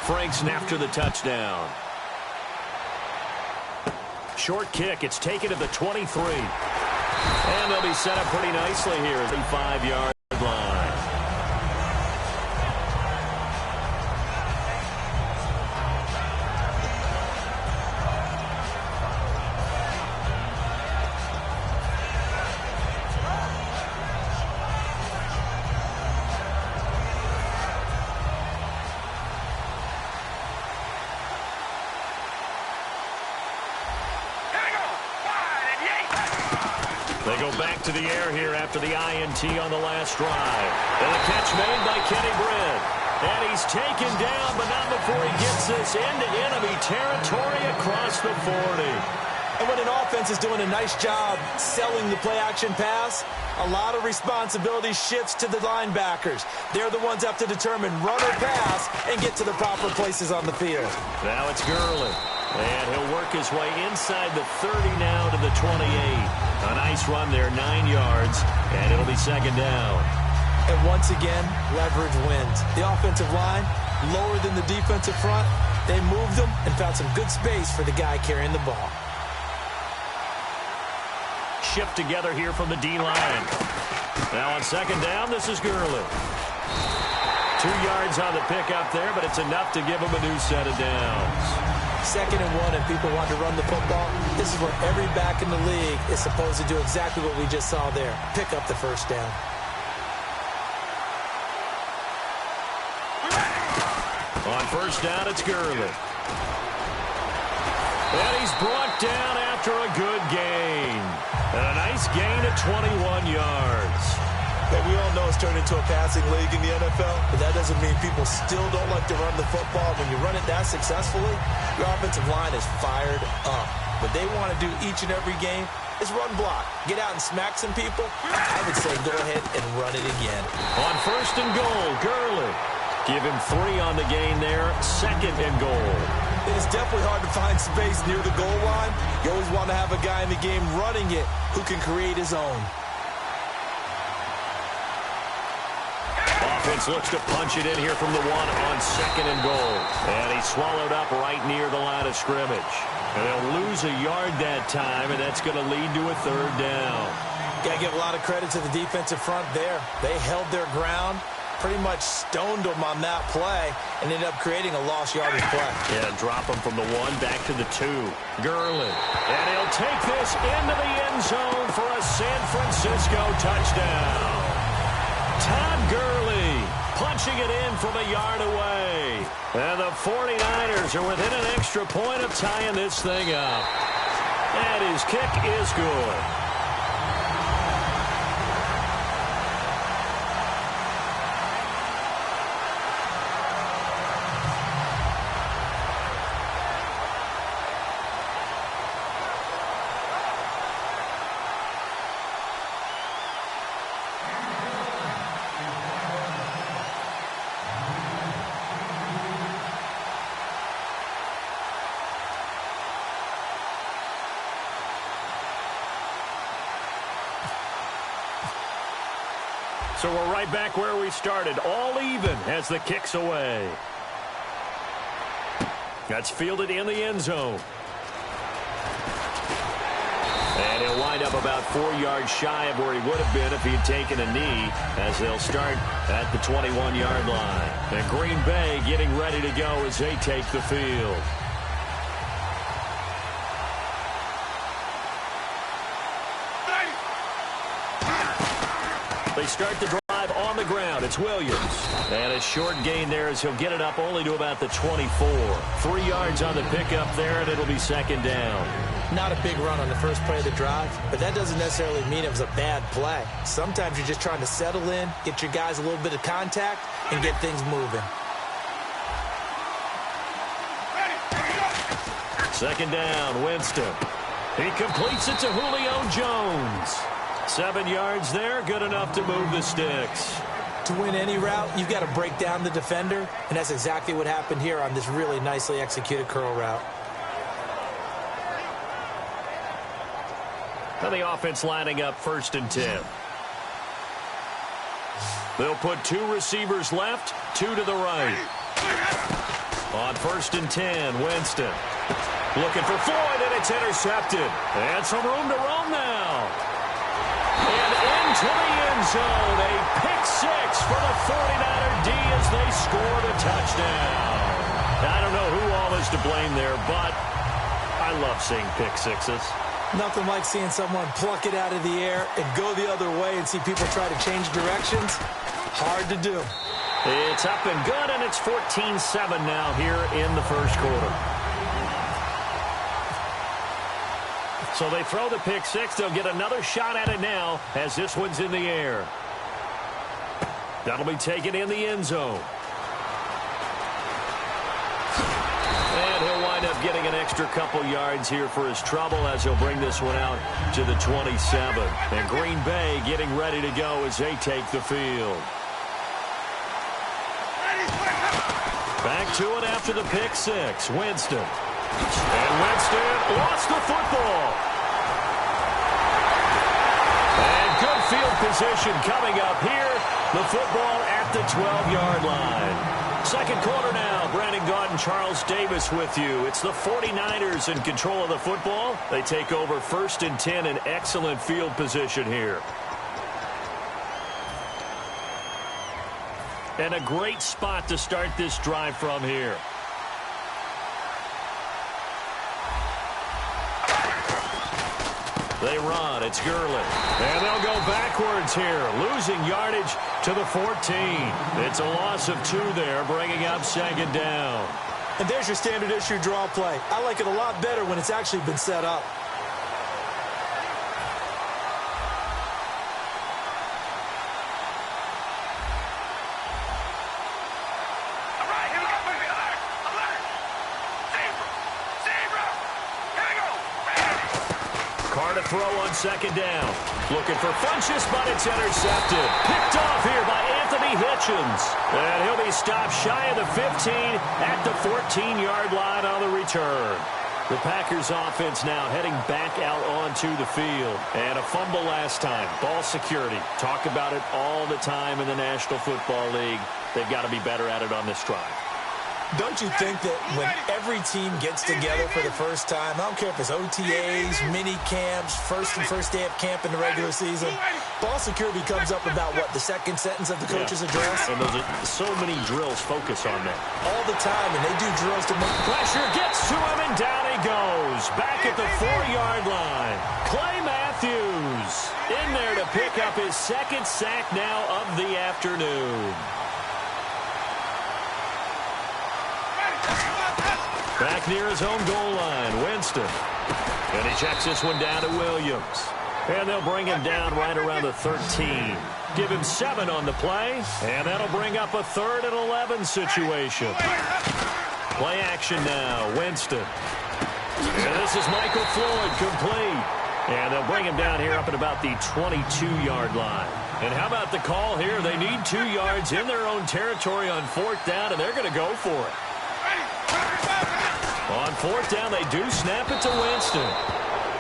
Franks after the touchdown. Short kick. It's taken to the 23. And they'll be set up pretty nicely here at the 5-yard line. They go back to the air here after the INT on the last drive. And a catch made by Kenny Britt. And he's taken down, but not before he gets this into enemy territory across the 40. And when an offense is doing a nice job selling the play-action pass, a lot of responsibility shifts to the linebackers. They're the ones that have to determine run or pass and get to the proper places on the field. Now it's Gurley. And he'll work his way inside the 30 now to the 28. A nice run there, 9 yards, and it'll be second down. And once again, leverage wins. The offensive line, lower than the defensive front, they moved them and found some good space for the guy carrying the ball. Shift together here from the D-line. Now on second down, this is Gurley. 2 yards on the pickup there, but it's enough to give him a new set of downs. 2nd and 1 and people want to run the football. This is where every back in the league is supposed to do exactly what we just saw there. Pick up the first down. On first down, it's Gurley. And he's brought down after a good gain. And a nice gain of 21 yards. Hey, we all know it's turned into a passing league in the NFL, but that doesn't mean people still don't like to run the football. When you run it that successfully, your offensive line is fired up. What they want to do each and every game is run block. Get out and smack some people. I would say go ahead and run it again. On first and goal, Gurley. Give him 3 on the gain there. 2nd and goal. It is definitely hard to find space near the goal line. You always want to have a guy in the game running it who can create his own. Offense looks to punch it in here from the 1 on 2nd and goal. And he's swallowed up right near the line of scrimmage. And they'll lose a yard that time, and that's going to lead to a 3rd down. Got to give a lot of credit to the defensive front there. They held their ground, pretty much stoned them on that play, and ended up creating a lost yardage play. Yeah, drop them from the 1 back to the 2. Gurley. And he'll take this into the end zone for a San Francisco touchdown. Todd Gurley punching it in from a yard away. And the 49ers are within an extra point of tying this thing up. And his kick is good. So we're right back where we started, all even as the kick's away. That's fielded in the end zone. And he'll wind up about 4 yards shy of where he would have been if he had taken a knee, as they'll start at the 21-yard line. And Green Bay getting ready to go as they take the field. They start the drive on the ground. It's Williams. And a short gain there as he'll get it up only to about the 24. 3 yards on the pickup there, and it'll be second down. Not a big run on the first play of the drive, but that doesn't necessarily mean it was a bad play. Sometimes you're just trying to settle in, get your guys a little bit of contact, and get things moving. Second down, Winston. He completes it to Julio Jones. 7 yards there, good enough to move the sticks. To win any route, you've got to break down the defender, and that's exactly what happened here on this really nicely executed curl route. And the offense lining up 1st and 10. They'll put 2 receivers left, 2 to the right. On 1st and 10, Winston. Looking for Floyd, and it's intercepted. And some room to roam now. And into the end zone. A pick six for the 49er D as they score the touchdown. I don't know who all is to blame there, but I love seeing pick sixes. Nothing like seeing someone pluck it out of the air and go the other way and see people try to change directions. Hard to do. It's up and good, and it's 14-7 now here in the first quarter. So they throw the pick six. They'll get another shot at it now as this one's in the air. That'll be taken in the end zone. And he'll wind up getting an extra couple yards here for his trouble as he'll bring this one out to the 27. And Green Bay getting ready to go as they take the field. Back to it after the pick six. Winston. And Winston lost the football. And good field position coming up here. The football at the 12-yard line. Second quarter now. Brandon Gaudin, Charles Davis with you. It's the 49ers in control of the football. They take over 1st and 10 in excellent field position here. And a great spot to start this drive from here. They run. It's Gurley. And they'll go backwards here, losing yardage to the 14. It's a loss of 2 there, bringing up second down. And there's your standard issue draw play. I like it a lot better when it's actually been set up. Throw on second down. Looking for Funchess, but it's intercepted. Picked off here by Anthony Hitchens. And he'll be stopped shy of the 15 at the 14-yard line on the return. The Packers offense now heading back out onto the field. And a fumble last time. Ball security. Talk about it all the time in the National Football League. They've got to be better at it on this drive. Don't you think that when every team gets together for the first time, I don't care if it's OTAs, mini camps, first day of camp in the regular season, ball security comes up about, what, the second sentence of the coach's address? And those are so many drills focus on that. All the time, and they do drills to make... Pressure gets to him, and down he goes. Back at the 4-yard line. Clay Matthews in there to pick up his second sack now of the afternoon. Back near his own goal line, Winston. And he checks this one down to Williams. And they'll bring him down right around the 13. Give him 7 on the play. And that'll bring up a 3rd and 11 situation. Play action now, Winston. And this is Michael Floyd, complete. And they'll bring him down here up at about the 22-yard line. And how about the call here? They need 2 yards in their own territory on 4th down, and they're going to go for it. On 4th down, they do snap it to Winston.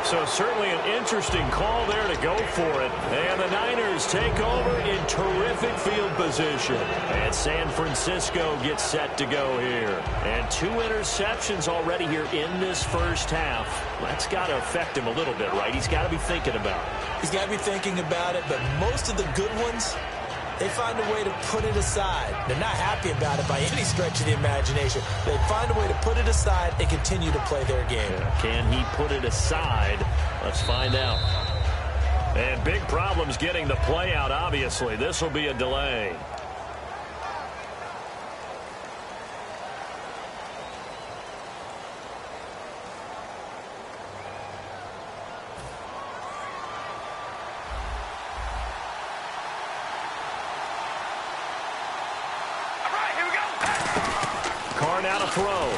So certainly an interesting call there to go for it. And the Niners take over in terrific field position. And San Francisco gets set to go here. And 2 interceptions already here in this first half. That's got to affect him a little bit, right? He's got to be thinking about it. He's got to be thinking about it, but most of the good ones, they find a way to put it aside. They're not happy about it by any stretch of the imagination. They find a way to put it aside and continue to play their game. Yeah, can he put it aside? Let's find out. And big problems getting the play out, obviously. This will be a delay. Now to throw.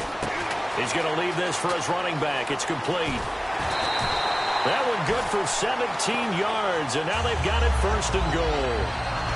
He's going to leave this for his running back. It's complete. That one good for 17 yards, and now they've got it 1st and goal.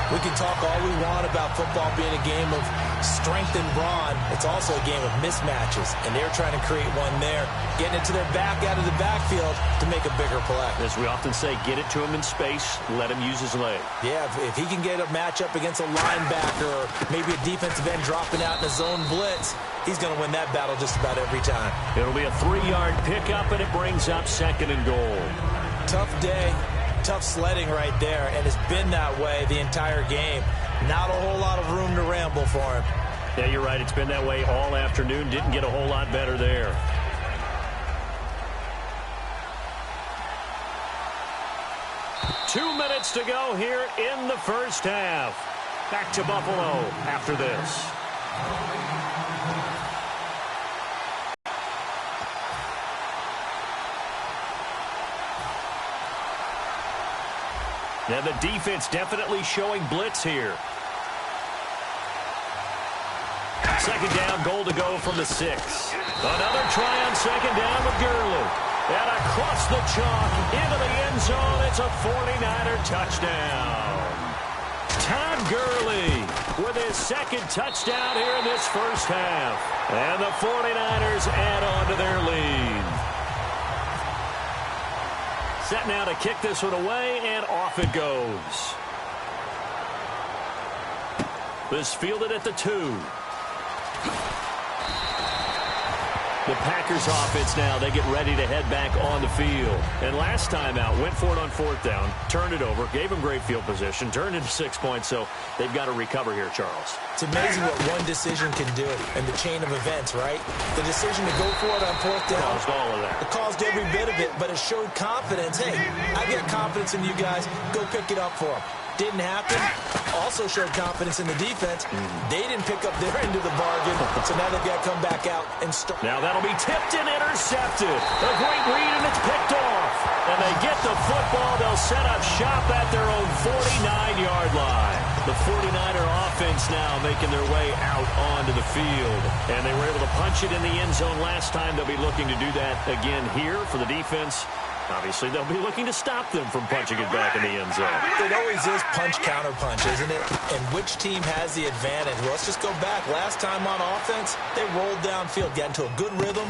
We can talk all we want about football being a game of strength and brawn. It's also a game of mismatches, and they're trying to create one there, getting it to their back out of the backfield to make a bigger play. As we often say, get it to him in space, let him use his leg. Yeah, if he can get a matchup against a linebacker or maybe a defensive end dropping out in a zone blitz, he's going to win that battle just about every time. It'll be a 3-yard pickup, and it brings up 2nd and goal. Tough day, tough sledding right there, and it's been that way the entire game. Not a whole lot of room to ramble for him. Yeah, you're right. It's been that way all afternoon. Didn't get a whole lot better there. Two minutes to go here in the first half. Back to Buffalo after this. Now the defense definitely showing blitz here. 2nd down, goal to go from the 6. Another try on 2nd down with Gurley. And across the chalk into the end zone. It's a 49er touchdown. Todd Gurley with his 2nd touchdown here in this first half. And the 49ers add on to their lead. Set now to kick this one away, and off it goes. This fielded at the 2. The Packers offense now, they get ready to head back on the field. And last time out, went for it on 4th down, turned it over, gave them great field position, turned into 6 points, so they've got to recover here, Charles. It's amazing what one decision can do in the chain of events, right? The decision to go for it on 4th down. Caused all of that. It caused every bit of it, but it showed confidence. Hey, I got confidence in you guys. Go pick it up for them. Didn't happen. Also showed confidence in the defense. They didn't pick up their end of the bargain, so now they've got to come back out and start. Now that'll be tipped and intercepted. A great read, and it's picked off. And they get the football. They'll set up shop at their own 49-yard line. The 49er offense now making their way out onto the field. And they were able to punch it in the end zone last time. They'll be looking to do that again here for the defense. Obviously, they'll be looking to stop them from punching it back in the end zone. It always is punch-counter-punch, isn't it? And which team has the advantage? Well, let's just go back. Last time on offense, they rolled downfield, got into a good rhythm.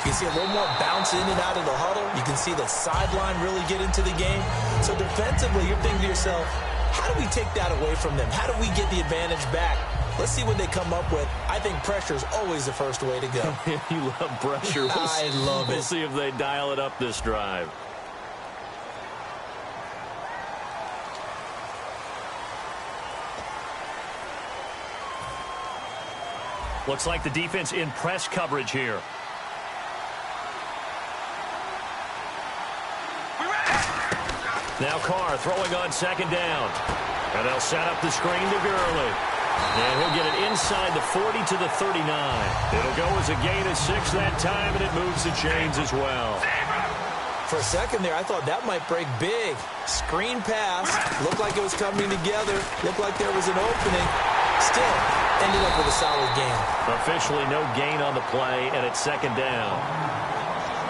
You can see a little more bounce in and out of the huddle. You can see the sideline really get into the game. So defensively, you're thinking to yourself, how do we take that away from them? How do we get the advantage back? Let's see what they come up with. I think pressure is always the first way to go. You love pressure. I love it. We'll see if they dial it up this drive. Looks like the defense in press coverage here. Now Carr throwing on 2nd down. And they'll set up the screen to Gurley. And he'll get it inside the 40 to the 39. It'll go as a gain of 6 that time, and it moves the chains as well. For a second there, I thought that might break big. Screen pass. Looked like it was coming together. Looked like there was an opening. Still, ended up with a solid gain. Officially no gain on the play, and it's 2nd down.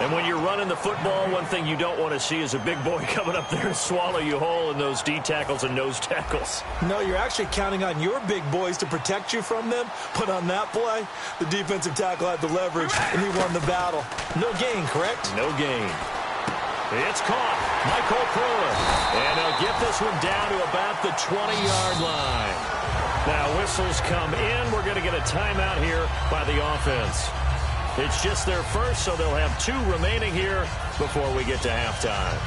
And when you're running the football, one thing you don't want to see is a big boy coming up there and swallow you whole in those D tackles and nose tackles. No, you're actually counting on your big boys to protect you from them. But on that play, the defensive tackle had the leverage, and he won the battle. No gain, correct? No gain. It's caught. Michael Pruitt. And he'll get this one down to about the 20-yard line. Now whistles come in. We're going to get a timeout here by the offense. It's just their first, so they'll have 2 remaining here before we get to halftime.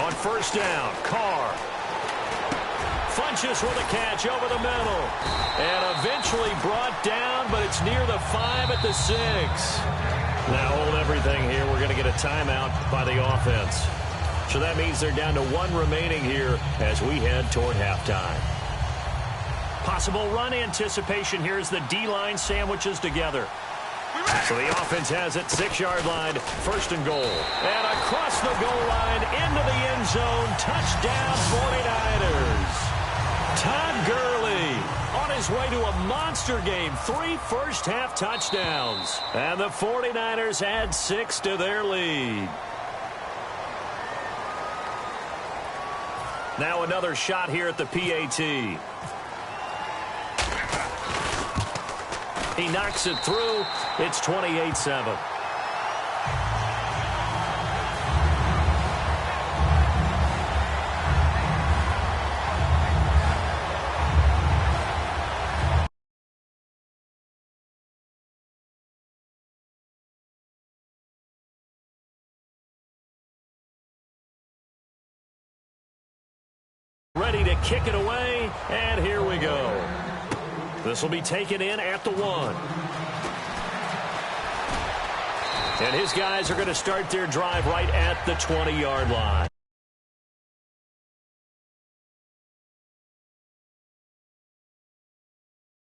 On 1st down, Carr funches with a catch over the middle. And eventually brought down, but it's near the 5 at the 6. Now hold everything here. We're going to get a timeout by the offense. So that means they're down to 1 remaining here as we head toward halftime. Possible run anticipation here as the D-line sandwiches together. So the offense has it, 6-yard line, 1st and goal. And across the goal line, into the end zone, touchdown 49ers. Todd Gurley on his way to a monster game. 3 first-half touchdowns. And the 49ers add 6 to their lead. Now another shot here at the PAT. He knocks it through. It's 28-7. Ready to kick it away, and here we go. This will be taken in at the 1. And his guys are going to start their drive right at the 20-yard line.